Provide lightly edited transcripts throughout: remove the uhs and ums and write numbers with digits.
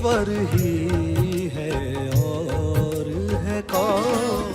ईश्वर ही है और है कौन।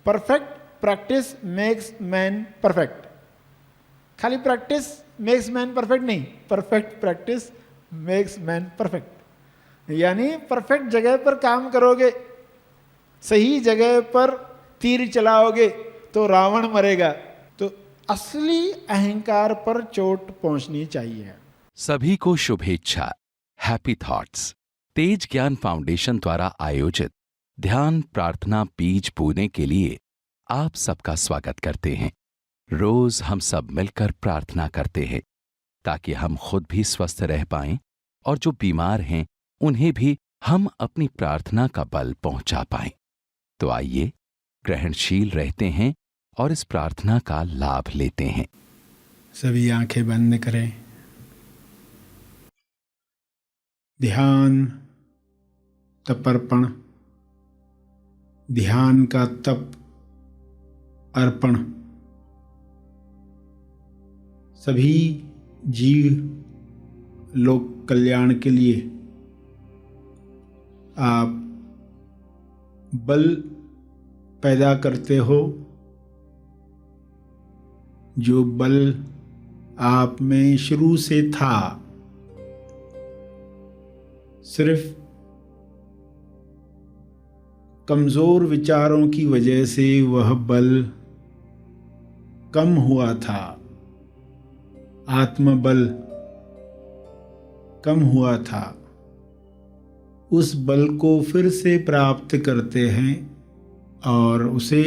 Perfect practice makes man perfect. खाली प्रैक्टिस मेक्स मैन परफेक्ट नहीं, perfect practice makes man perfect. यानी परफेक्ट जगह पर काम करोगे, सही जगह पर तीर चलाओगे तो रावण मरेगा। तो असली अहंकार पर चोट पहुंचनी चाहिए। सभी को शुभेच्छा। हैप्पी थॉट्स तेज ज्ञान फाउंडेशन द्वारा आयोजित ध्यान प्रार्थना बीज बोने के लिए आप सबका स्वागत करते हैं। रोज हम सब मिलकर प्रार्थना करते हैं ताकि हम खुद भी स्वस्थ रह पाएं और जो बीमार हैं उन्हें भी हम अपनी प्रार्थना का बल पहुंचा पाएं। तो आइए ग्रहणशील रहते हैं और इस प्रार्थना का लाभ लेते हैं। सभी आंखें बंद करें। ध्यान तपर्पण, ध्यान का तप अर्पण। सभी जीव लोक कल्याण के लिए आप बल पैदा करते हो। जो बल आप में शुरू से था, सिर्फ कमजोर विचारों की वजह से वह बल कम हुआ था, आत्मबल कम हुआ था। उस बल को फिर से प्राप्त करते हैं और उसे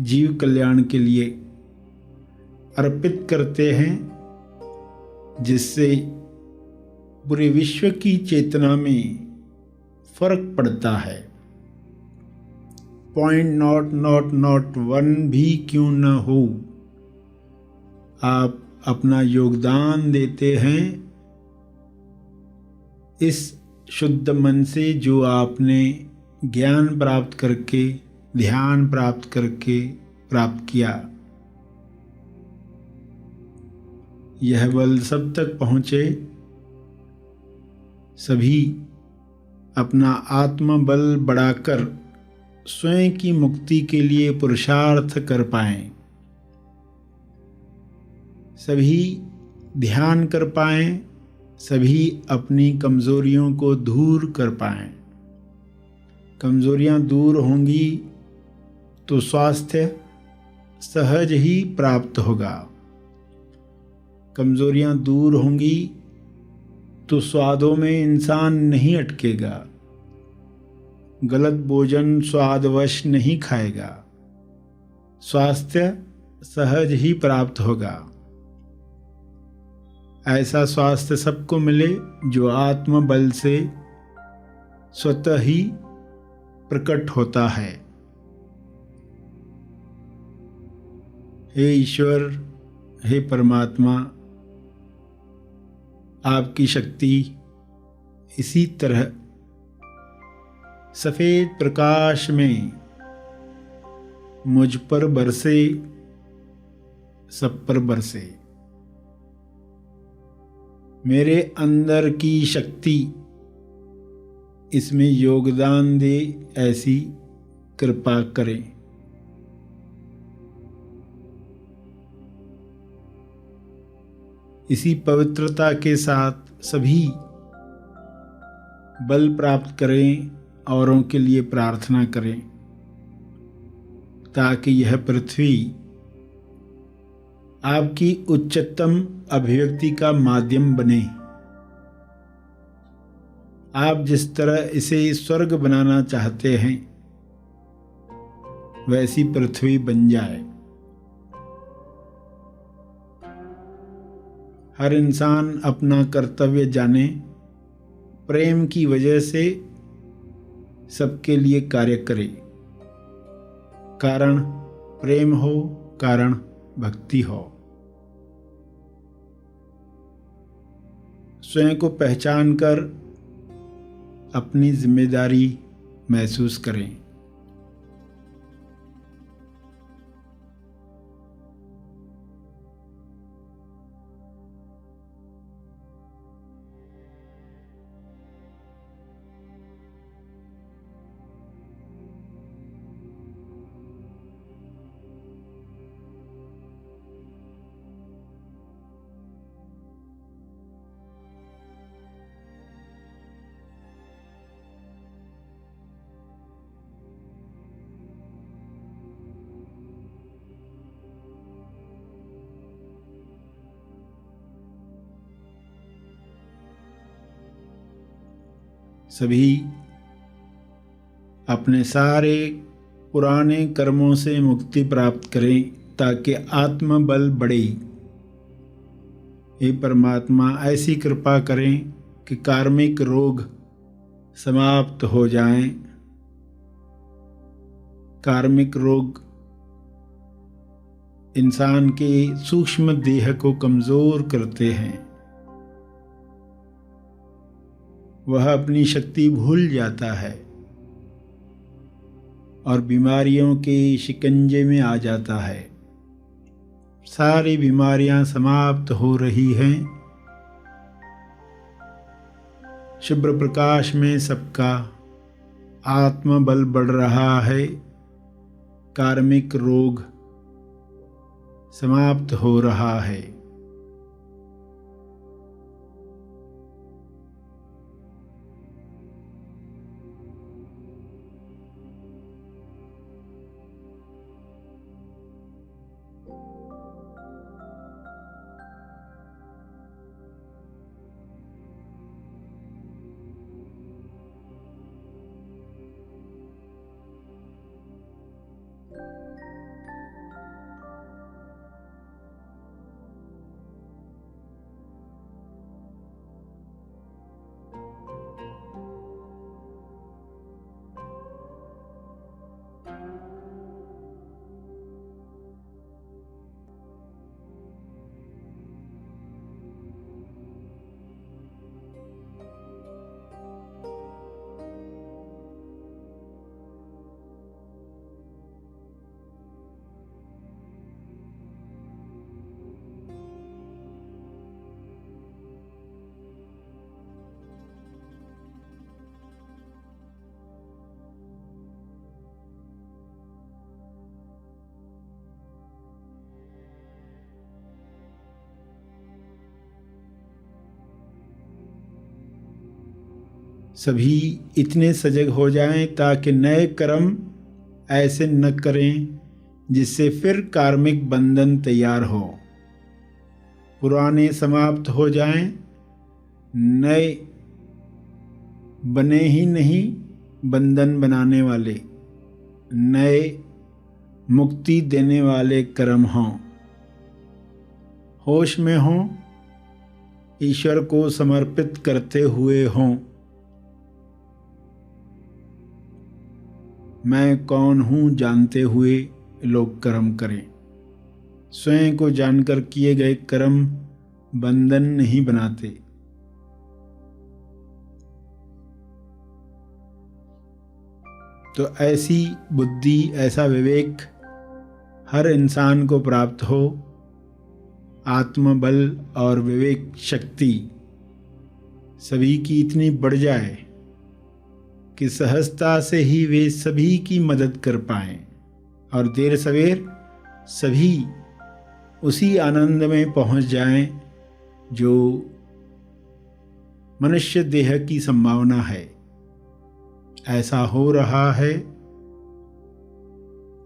जीव कल्याण के लिए अर्पित करते हैं, जिससे पूरे विश्व की चेतना में फर्क पड़ता है। पॉइंट नॉट वन भी क्यों न हो, आप अपना योगदान देते हैं इस शुद्ध मन से जो आपने ज्ञान प्राप्त करके, ध्यान प्राप्त करके प्राप्त किया। यह बल सब तक पहुँचे, सभी अपना आत्मबल बढ़ाकर स्वयं की मुक्ति के लिए पुरुषार्थ कर पाएं, सभी ध्यान कर पाएं, सभी अपनी कमजोरियों को दूर कर पाएं। कमजोरियां दूर होंगी तो स्वास्थ्य सहज ही प्राप्त होगा। कमजोरियां दूर होंगी तो स्वादों में इंसान नहीं अटकेगा, गलत भोजन स्वादवश नहीं खाएगा, स्वास्थ्य सहज ही प्राप्त होगा। ऐसा स्वास्थ्य सबको मिले जो आत्मबल से स्वतः ही प्रकट होता है। हे ईश्वर, हे परमात्मा, आपकी शक्ति इसी तरह सफेद प्रकाश में मुझ पर बरसे, सब पर बरसे। मेरे अंदर की शक्ति इसमें योगदान दे, ऐसी कृपा करें। इसी पवित्रता के साथ सभी बल प्राप्त करें, औरों के लिए प्रार्थना करें, ताकि यह पृथ्वी आपकी उच्चतम अभिव्यक्ति का माध्यम बने। आप जिस तरह इसे स्वर्ग बनाना चाहते हैं, वैसी पृथ्वी बन जाए। हर इंसान अपना कर्तव्य जाने, प्रेम की वजह से सबके लिए कार्य करे। कारण प्रेम हो, कारण भक्ति हो। स्वयं को पहचान कर अपनी जिम्मेदारी महसूस करें। सभी अपने सारे पुराने कर्मों से मुक्ति प्राप्त करें ताकि आत्मबल बढ़े। हे परमात्मा, ऐसी कृपा करें कि कार्मिक रोग समाप्त हो जाएं। कार्मिक रोग इंसान के सूक्ष्म देह को कमजोर करते हैं। वह अपनी शक्ति भूल जाता है और बीमारियों के शिकंजे में आ जाता है। सारी बीमारियां समाप्त हो रही हैं। शुभ्र प्रकाश में सबका आत्मबल बढ़ रहा है। कार्मिक रोग समाप्त हो रहा है। सभी इतने सजग हो जाएं ताकि नए कर्म ऐसे न करें जिससे फिर कार्मिक बंधन तैयार हो। पुराने समाप्त हो जाएं, नए बने ही नहीं बंधन बनाने वाले, नए मुक्ति देने वाले कर्म हों। होश में हों, ईश्वर को समर्पित करते हुए हों। मैं कौन हूँ जानते हुए लोग कर्म करें। स्वयं को जानकर किए गए कर्म बंधन नहीं बनाते। तो ऐसी बुद्धि, ऐसा विवेक हर इंसान को प्राप्त हो। आत्मबल और विवेक शक्ति सभी की इतनी बढ़ जाए कि सहजता से ही वे सभी की मदद कर पाएं और देर सवेर सभी उसी आनंद में पहुंच जाएं जो मनुष्य देह की संभावना है। ऐसा हो रहा है।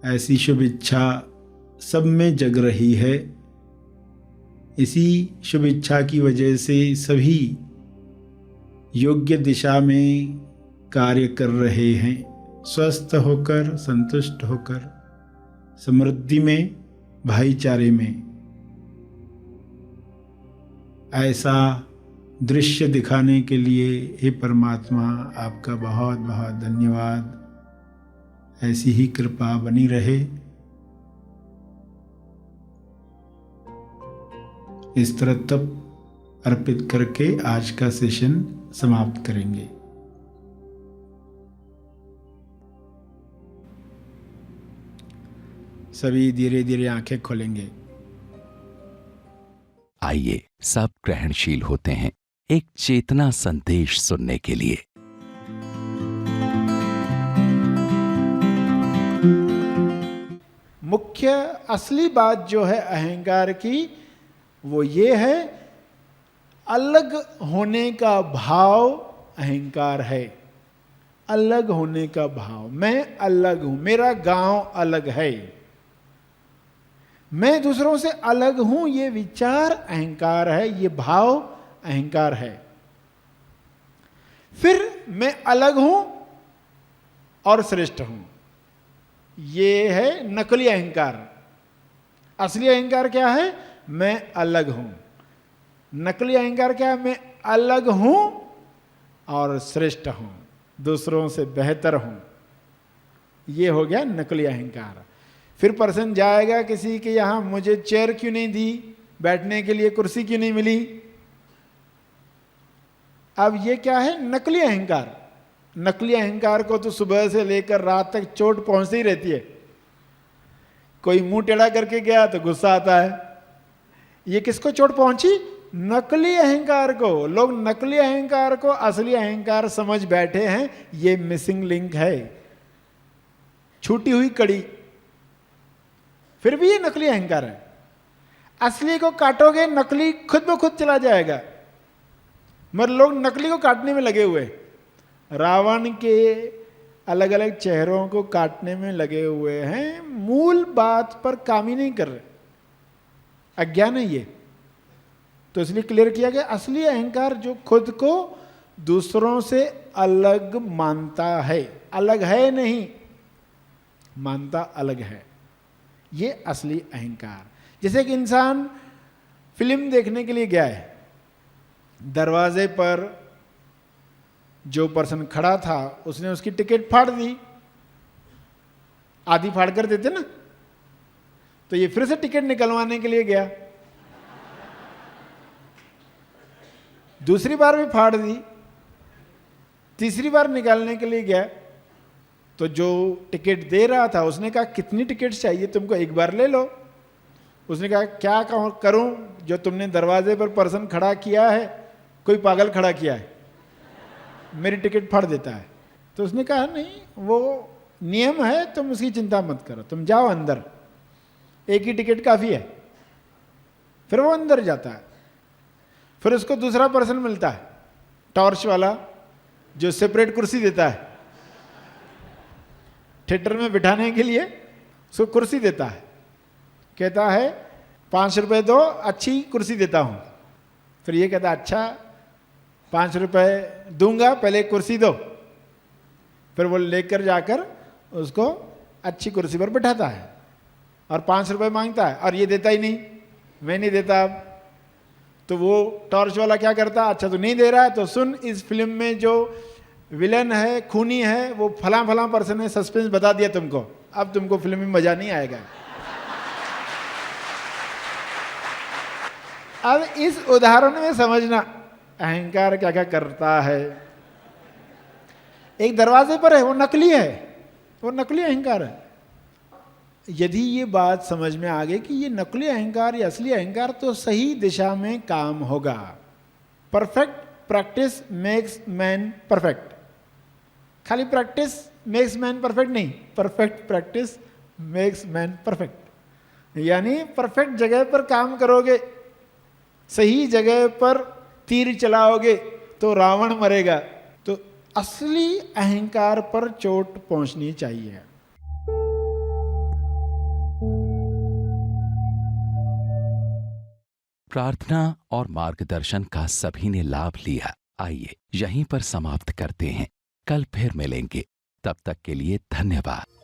ऐसी शुभ इच्छा सब में जग रही है। इसी शुभ इच्छा की वजह से सभी योग्य दिशा में कार्य कर रहे हैं। स्वस्थ होकर, संतुष्ट होकर, समृद्धि में, भाईचारे में। ऐसा दृश्य दिखाने के लिए हे परमात्मा आपका बहुत बहुत धन्यवाद। ऐसी ही कृपा बनी रहे। इस तरह तप अर्पित करके आज का सेशन समाप्त करेंगे। सभी धीरे धीरे आंखें खोलेंगे। आइए सब ग्रहणशील होते हैं एक चेतना संदेश सुनने के लिए। मुख्य असली बात जो है अहंकार की, वो ये है, अलग होने का भाव अहंकार है। अलग होने का भाव, मैं अलग हूं, मेरा गांव अलग है, मैं दूसरों से अलग हूं, ये विचार अहंकार है, ये भाव अहंकार है। फिर मैं अलग हूं और श्रेष्ठ हूं, ये है नकली अहंकार। असली अहंकार क्या है? मैं अलग हूं। नकली अहंकार क्या है? मैं अलग हूं और श्रेष्ठ हूं, दूसरों से बेहतर हूं। ये हो गया नकली अहंकार। फिर पर्सन जाएगा किसी के यहां, मुझे चेयर क्यों नहीं दी, बैठने के लिए कुर्सी क्यों नहीं मिली। अब ये क्या है? नकली अहंकार। नकली अहंकार को तो सुबह से लेकर रात तक चोट पहुंचती ही रहती है। कोई मुंह टेढ़ा करके गया तो गुस्सा आता है। ये किसको चोट पहुंची? नकली अहंकार को। लोग नकली अहंकार को असली अहंकार समझ बैठे हैं। ये मिसिंग लिंक है, छूटी हुई कड़ी। फिर भी ये नकली अहंकार है। असली को काटोगे, नकली खुद ब खुद चला जाएगा। मगर लोग नकली को काटने में लगे हुए। रावण के अलग अलग चेहरों को काटने में लगे हुए हैं, मूल बात पर काम ही नहीं कर रहे। अज्ञान है ये। तो इसलिए क्लियर किया गया, असली अहंकार जो खुद को दूसरों से अलग मानता है, अलग है नहीं, मानता अलग है, ये असली अहंकार। जैसे कि इंसान फिल्म देखने के लिए गया है, दरवाजे पर जो पर्सन खड़ा था उसने उसकी टिकट फाड़ दी। आधी फाड़ कर देते ना, तो ये फिर से टिकट निकलवाने के लिए गया, दूसरी बार भी फाड़ दी, तीसरी बार निकालने के लिए गया, तो जो टिकट दे रहा था उसने कहा कितनी टिकट चाहिए तुमको, एक बार ले लो। उसने कहा क्या करूं, जो तुमने दरवाजे पर पर्सन खड़ा किया है कोई पागल खड़ा किया है, मेरी टिकट फाड़ देता है। तो उसने कहा नहीं, वो नियम है, तुम उसकी चिंता मत करो, तुम जाओ अंदर, एक ही टिकट काफी है। फिर वो अंदर जाता है। फिर उसको दूसरा पर्सन मिलता है, टॉर्च वाला, जो सेपरेट कुर्सी देता है थिएटर में बिठाने के लिए, उसको कुर्सी देता है, कहता है 5 रुपए दो, अच्छी कुर्सी देता हूं। फिर ये कहता अच्छा 5 रुपए दूंगा, पहले कुर्सी दो। फिर वो लेकर जाकर उसको अच्छी कुर्सी पर बैठाता है और 5 रुपए मांगता है, और ये देता ही नहीं, मैं नहीं देता। अब तो वो टॉर्च वाला क्या करता, अच्छा तो नहीं दे रहा है तो सुन, इस फिल्म में जो विलन है, खूनी है, वो फला फला पर्सन है, सस्पेंस बता दिया तुमको, अब तुमको फिल्म में मजा नहीं आएगा। अब इस उदाहरण में समझना अहंकार क्या क्या करता है। एक दरवाजे पर है, वो नकली है, वो नकली अहंकार है। यदि ये बात समझ में आ गई कि ये नकली अहंकार या असली अहंकार, तो सही दिशा में काम होगा। Perfect practice makes man perfect. खाली प्रैक्टिस मेक्स मैन परफेक्ट नहीं, perfect practice makes man perfect. यानी परफेक्ट जगह पर काम करोगे, सही जगह पर तीर चलाओगे तो रावण मरेगा। तो असली अहंकार पर चोट पहुंचनी चाहिए। प्रार्थना और मार्गदर्शन का सभी ने लाभ लिया। आइए यहीं पर समाप्त करते हैं, कल फिर मिलेंगे, तब तक के लिए धन्यवाद।